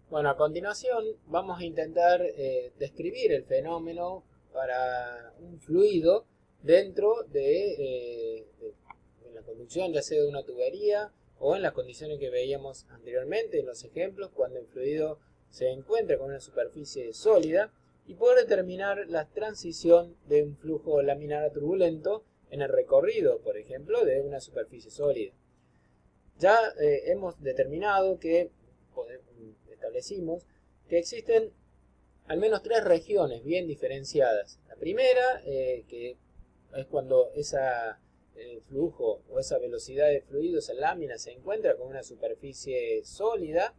Bueno, a continuación vamos a intentar describir el fenómeno para un fluido dentro de la conducción, ya sea de una tubería o en las condiciones que veíamos anteriormente en los ejemplos, cuando el fluido se encuentra con una superficie sólida y poder determinar la transición de un flujo laminar a turbulento en el recorrido, por ejemplo, de una superficie sólida. Ya hemos determinado que establecimos que existen al menos tres regiones bien diferenciadas. La primera, que es cuando ese flujo o esa velocidad de fluido, esa lámina, se encuentra con una superficie sólida,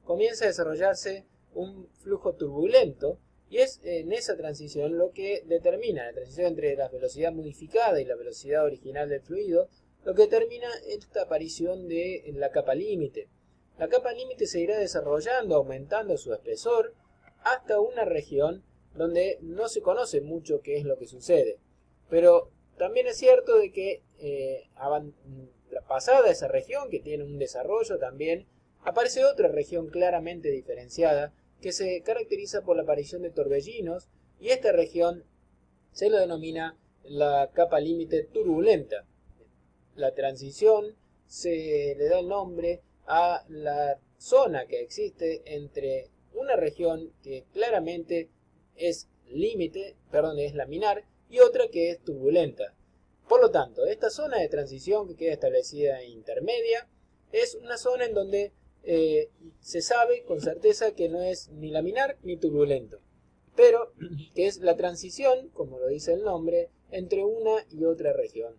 comienza a desarrollarse un flujo turbulento y es en esa transición lo que determina, la transición entre la velocidad modificada y la velocidad original del fluido, lo que determina esta aparición de la capa límite. La capa límite se irá desarrollando, aumentando su espesor, hasta una región donde no se conoce mucho qué es lo que sucede. Pero también es cierto de que pasada esa región, que tiene un desarrollo también, aparece otra región claramente diferenciada, que se caracteriza por la aparición de torbellinos, y esta región se lo denomina la capa límite turbulenta. La transición se le da el nombre a la zona que existe entre una región que claramente es límite, perdón, es laminar, y otra que es turbulenta. Por lo tanto, esta zona de transición que queda establecida intermedia es una zona en donde se sabe con certeza que no es ni laminar ni turbulento, pero que es la transición, como lo dice el nombre, entre una y otra región.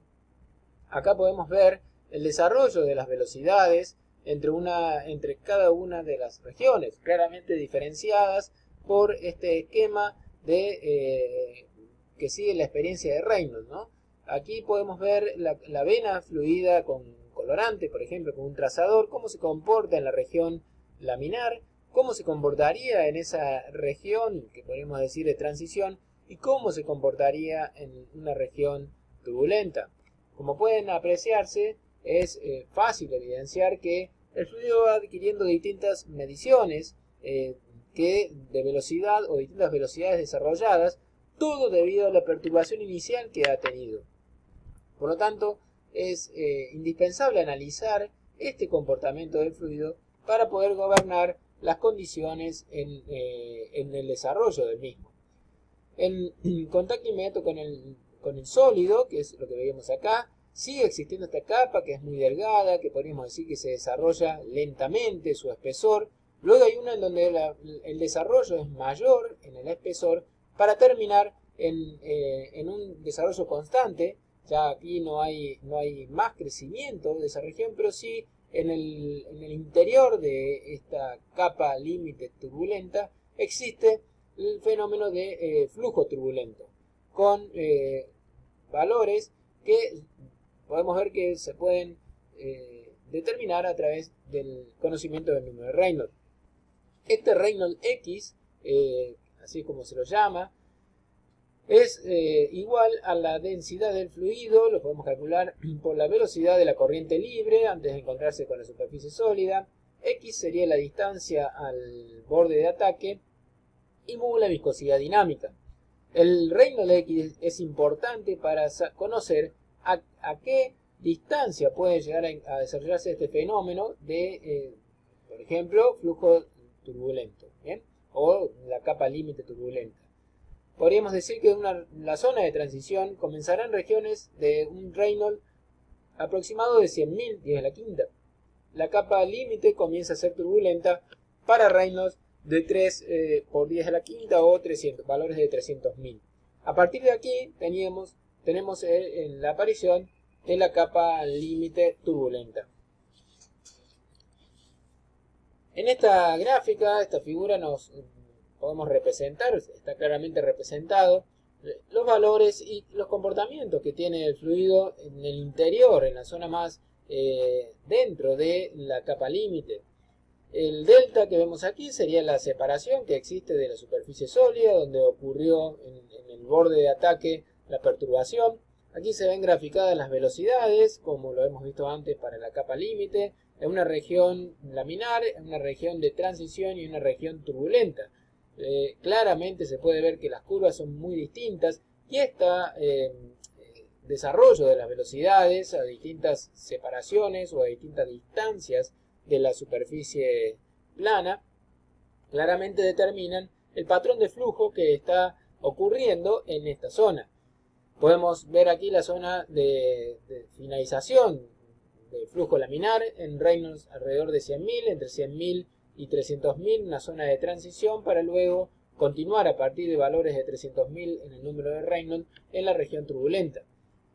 Acá podemos ver el desarrollo de las velocidades entre cada una de las regiones, claramente diferenciadas por este esquema que sigue la experiencia de Reynolds, ¿no? Aquí podemos ver la vena fluida con colorante, por ejemplo, con un trazador, cómo se comporta en la región laminar, cómo se comportaría en esa región que podríamos decir de transición y cómo se comportaría en una región turbulenta. Como pueden apreciarse, es fácil evidenciar que el fluido va adquiriendo distintas mediciones de velocidad o distintas velocidades desarrolladas, todo debido a la perturbación inicial que ha tenido. Por lo tanto, es indispensable analizar este comportamiento del fluido para poder gobernar las condiciones en el desarrollo del mismo. En contacto inmediato con el sólido, que es lo que veíamos acá, sigue existiendo esta capa que es muy delgada, que podríamos decir que se desarrolla lentamente su espesor. Luego hay una en donde el desarrollo es mayor en el espesor para terminar en un desarrollo constante. Ya aquí no hay más crecimiento de esa región, pero sí en el interior de esta capa límite turbulenta existe el fenómeno de flujo turbulento, con valores que podemos ver que se pueden determinar a través del conocimiento del número de Reynolds. Este Reynolds X, así como se lo llama, es igual a la densidad del fluido, lo podemos calcular por la velocidad de la corriente libre antes de encontrarse con la superficie sólida. X sería la distancia al borde de ataque y mu la viscosidad dinámica. El Reynolds X es importante para conocer a qué distancia puede llegar a desarrollarse este fenómeno de, por ejemplo, flujo turbulento, ¿bien? O la capa límite turbulenta. Podríamos decir que la zona de transición comenzará en regiones de un Reynolds aproximado de 100.000, 10 a la quinta. La capa límite comienza a ser turbulenta para Reynolds de 3 por 10 a la quinta o 300, valores de 300.000. A partir de aquí tenemos la aparición de la capa límite turbulenta. En esta gráfica, esta figura nos podemos representar, está claramente representado, los valores y los comportamientos que tiene el fluido en el interior, en la zona más dentro de la capa límite. El delta que vemos aquí sería la separación que existe de la superficie sólida, donde ocurrió en el borde de ataque la perturbación. Aquí se ven graficadas las velocidades, como lo hemos visto antes para la capa límite, una región laminar, una región de transición y una región turbulenta. Claramente se puede ver que las curvas son muy distintas y este desarrollo de las velocidades a distintas separaciones o a distintas distancias de la superficie plana claramente determinan el patrón de flujo que está ocurriendo en esta zona. Podemos ver aquí la zona de finalización del flujo laminar en Reynolds alrededor de 100.000, entre 100.000 y 300.000, una zona de transición para luego continuar a partir de valores de 300.000 en el número de Reynolds en la región turbulenta.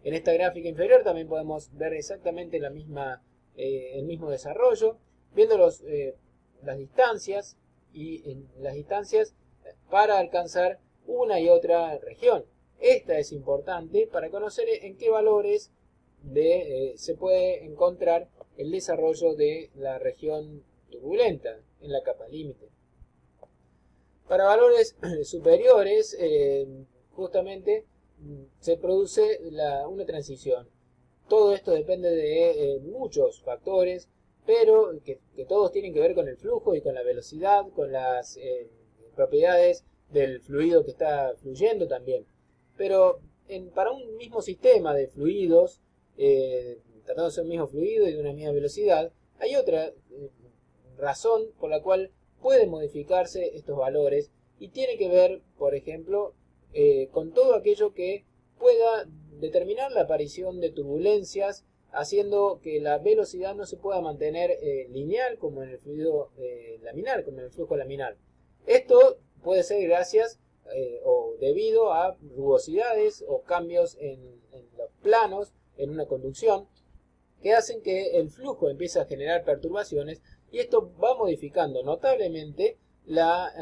En esta gráfica inferior también podemos ver exactamente el mismo desarrollo, viendo las distancias y en las distancias para alcanzar una y otra región. Esta es importante para conocer en qué valores se puede encontrar el desarrollo de la región turbulenta en la capa límite. Para valores superiores, justamente se produce una transición. Todo esto depende de muchos factores, pero que todos tienen que ver con el flujo y con la velocidad, con las propiedades del fluido que está fluyendo también. Pero para un mismo sistema de fluidos, tratándose de un mismo fluido y de una misma velocidad, hay otra razón por la cual pueden modificarse estos valores y tiene que ver, por ejemplo, con todo aquello que pueda determinar la aparición de turbulencias, haciendo que la velocidad no se pueda mantener lineal como en el fluido laminar, como en el flujo laminar. Esto puede ser gracias o debido a rugosidades o cambios en los planos en una conducción que hacen que el flujo empiece a generar perturbaciones y esto va modificando notablemente la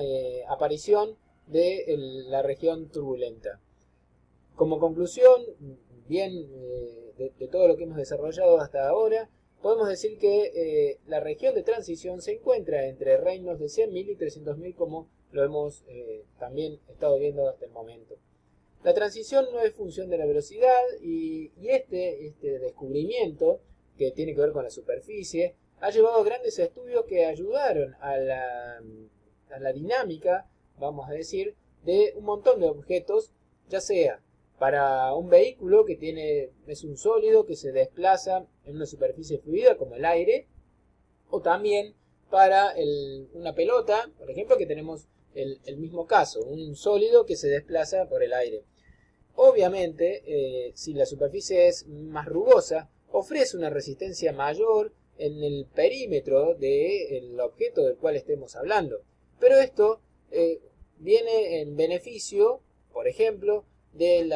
aparición de la región turbulenta. Como conclusión, bien de todo lo que hemos desarrollado hasta ahora, podemos decir que la región de transición se encuentra entre reinos de 100.000 y 300.000 como lo hemos también estado viendo hasta el momento. La transición no es función de la velocidad y este descubrimiento que tiene que ver con la superficie ha llevado a grandes estudios que ayudaron a la dinámica, vamos a decir, de un montón de objetos, ya sea para un vehículo que es un sólido que se desplaza en una superficie fluida como el aire, o también para una pelota, por ejemplo, que tenemos el mismo caso, un sólido que se desplaza por el aire. Obviamente, si la superficie es más rugosa, ofrece una resistencia mayor en el perímetro del objeto del cual estemos hablando. Pero esto viene en beneficio, por ejemplo, de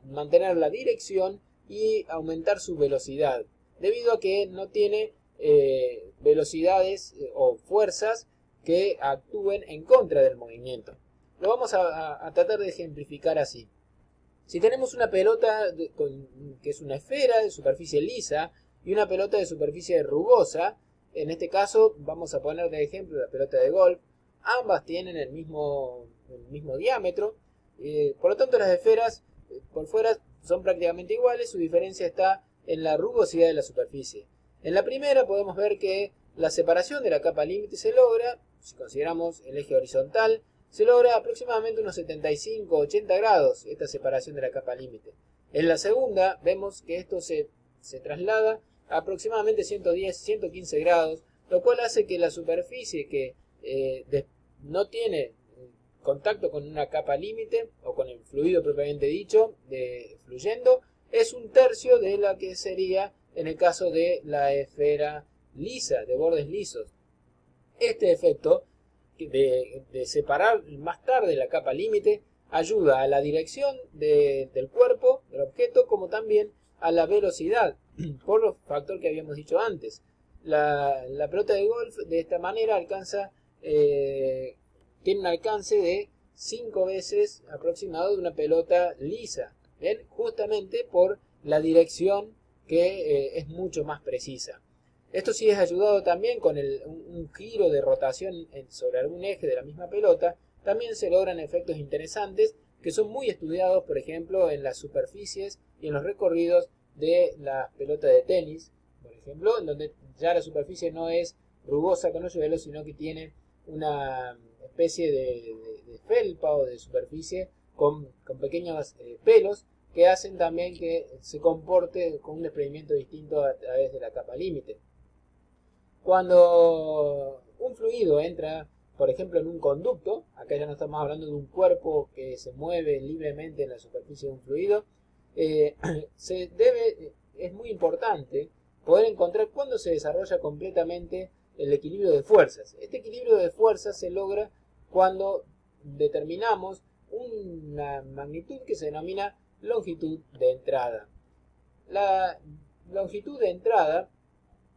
mantener la dirección y aumentar su velocidad, debido a que no tiene velocidades o fuerzas que actúen en contra del movimiento. Lo vamos a tratar de ejemplificar así. Si tenemos una pelota que es una esfera de superficie lisa y una pelota de superficie rugosa, en este caso vamos a poner de ejemplo la pelota de golf, ambas tienen el mismo diámetro, por lo tanto las esferas por fuera son prácticamente iguales, su diferencia está en la rugosidad de la superficie. En la primera podemos ver que la separación de la capa límite se logra, si consideramos el eje horizontal, se logra aproximadamente unos 75-80 grados, esta separación de la capa límite. En la segunda vemos que esto se traslada a aproximadamente 110-115 grados, lo cual hace que la superficie que no tiene contacto con una capa límite o con el fluido propiamente dicho fluyendo es un tercio de la que sería en el caso de la esfera lisa, de bordes lisos. Este efecto de separar más tarde la capa límite ayuda a la dirección del cuerpo, del objeto, como también a la velocidad, por los factores que habíamos dicho antes. La pelota de golf de esta manera tiene un alcance de 5 veces aproximado de una pelota lisa, ¿bien? Justamente por la dirección que es mucho más precisa. Esto sí es ayudado también con un giro de rotación sobre algún eje de la misma pelota. También se logran efectos interesantes que son muy estudiados, por ejemplo, en las superficies y en los recorridos de las pelotas de tenis, por ejemplo, en donde ya la superficie no es rugosa con hoyuelo, sino que tiene una especie de felpa o de superficie con pequeños pelos que hacen también que se comporte con un desprendimiento distinto a través de la capa límite. Cuando un fluido entra, por ejemplo, en un conducto, acá ya no estamos hablando de un cuerpo que se mueve libremente en la superficie de un fluido, es muy importante poder encontrar cuándo se desarrolla completamente el equilibrio de fuerzas. Este equilibrio de fuerzas se logra cuando determinamos una magnitud que se denomina longitud de entrada. La longitud de entrada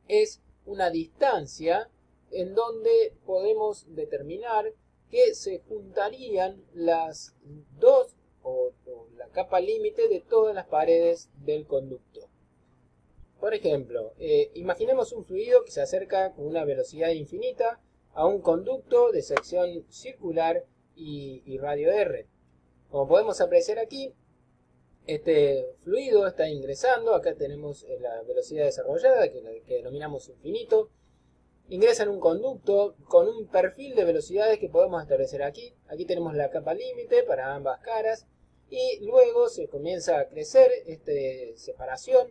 es una distancia en donde podemos determinar que se juntarían las dos o la capa límite de todas las paredes del conducto. Por ejemplo, imaginemos un fluido que se acerca con una velocidad infinita a un conducto de sección circular y radio R. Como podemos apreciar aquí, este fluido está ingresando, acá tenemos la velocidad desarrollada que denominamos infinito, ingresa en un conducto con un perfil de velocidades que podemos establecer aquí. Aquí tenemos la capa límite para ambas caras y luego se comienza a crecer esta separación,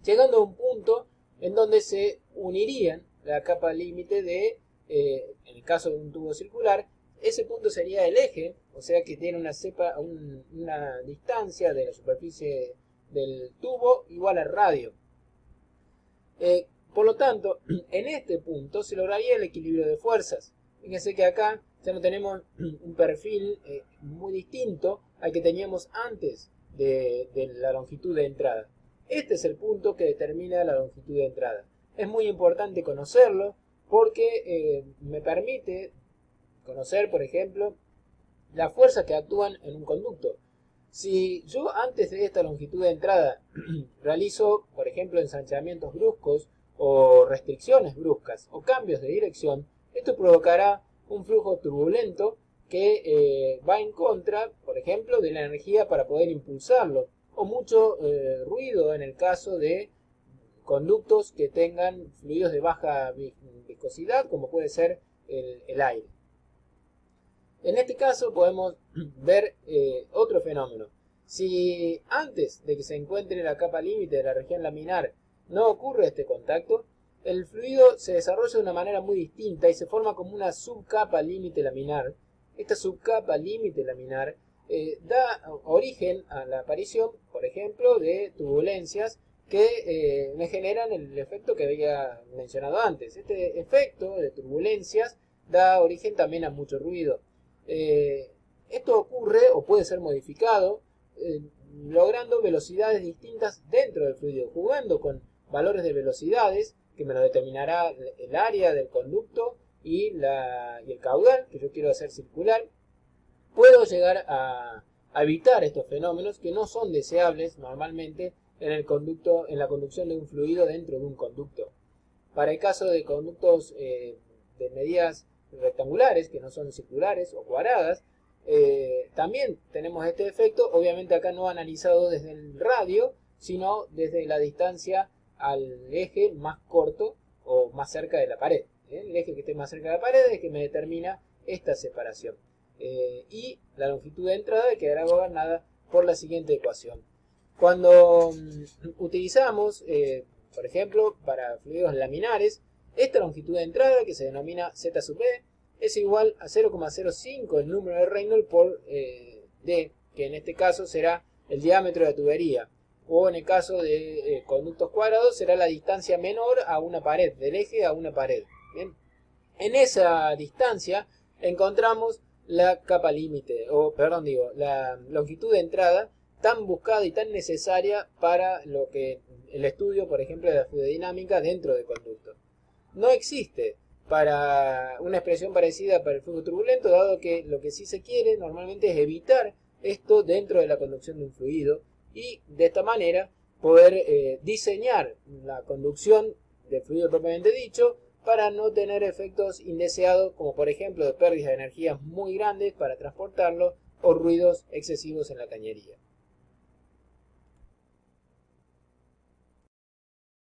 llegando a un punto en donde se unirían la capa límite de, en el caso de un tubo circular, ese punto sería el eje, o sea que tiene una distancia de la superficie del tubo igual al radio. Por lo tanto, en este punto se lograría el equilibrio de fuerzas. Fíjense que acá ya no tenemos un perfil muy distinto al que teníamos antes de la longitud de entrada. Este es el punto que determina la longitud de entrada. Es muy importante conocerlo porque me permite conocer, por ejemplo, las fuerzas que actúan en un conducto. Si yo antes de esta longitud de entrada realizo, por ejemplo, ensanchamientos bruscos o restricciones bruscas o cambios de dirección, esto provocará un flujo turbulento que va en contra, por ejemplo, de la energía para poder impulsarlo, o mucho ruido en el caso de conductos que tengan fluidos de baja viscosidad, como puede ser el aire. En este caso podemos ver otro fenómeno. Si antes de que se encuentre la capa límite de la región laminar no ocurre este contacto, el fluido se desarrolla de una manera muy distinta y se forma como una subcapa límite laminar. Esta subcapa límite laminar da origen a la aparición, por ejemplo, de turbulencias que me generan el efecto que había mencionado antes. Este efecto de turbulencias da origen también a mucho ruido. Esto ocurre o puede ser modificado logrando velocidades distintas dentro del fluido, jugando con valores de velocidades que me lo determinará el área del conducto y el caudal que yo quiero hacer circular. Puedo llegar a evitar estos fenómenos que no son deseables normalmente en la conducción de un fluido dentro de un conducto. Para el caso de conductos de medidas rectangulares, que no son circulares o cuadradas, también tenemos este efecto, obviamente acá no analizado desde el radio, sino desde la distancia al eje más corto o más cerca de la pared. El eje que esté más cerca de la pared es el que me determina esta separación. Y la longitud de entrada quedará gobernada por la siguiente ecuación. Cuando utilizamos, por ejemplo, para fluidos laminares, esta longitud de entrada, que se denomina Z sub E, es igual a 0,05 el número de Reynolds por D, que en este caso será el diámetro de la tubería. O en el caso de conductos cuadrados será la distancia menor a una pared, del eje a una pared. ¿Bien? En esa distancia encontramos la capa límite, la longitud de entrada tan buscada y tan necesaria para lo que el estudio, por ejemplo, de la fluidodinámica dentro del conducto. No existe para una expresión parecida para el flujo turbulento, dado que lo que sí se quiere normalmente es evitar esto dentro de la conducción de un fluido y de esta manera poder diseñar la conducción del fluido propiamente dicho para no tener efectos indeseados como por ejemplo de pérdidas de energías muy grandes para transportarlo o ruidos excesivos en la cañería.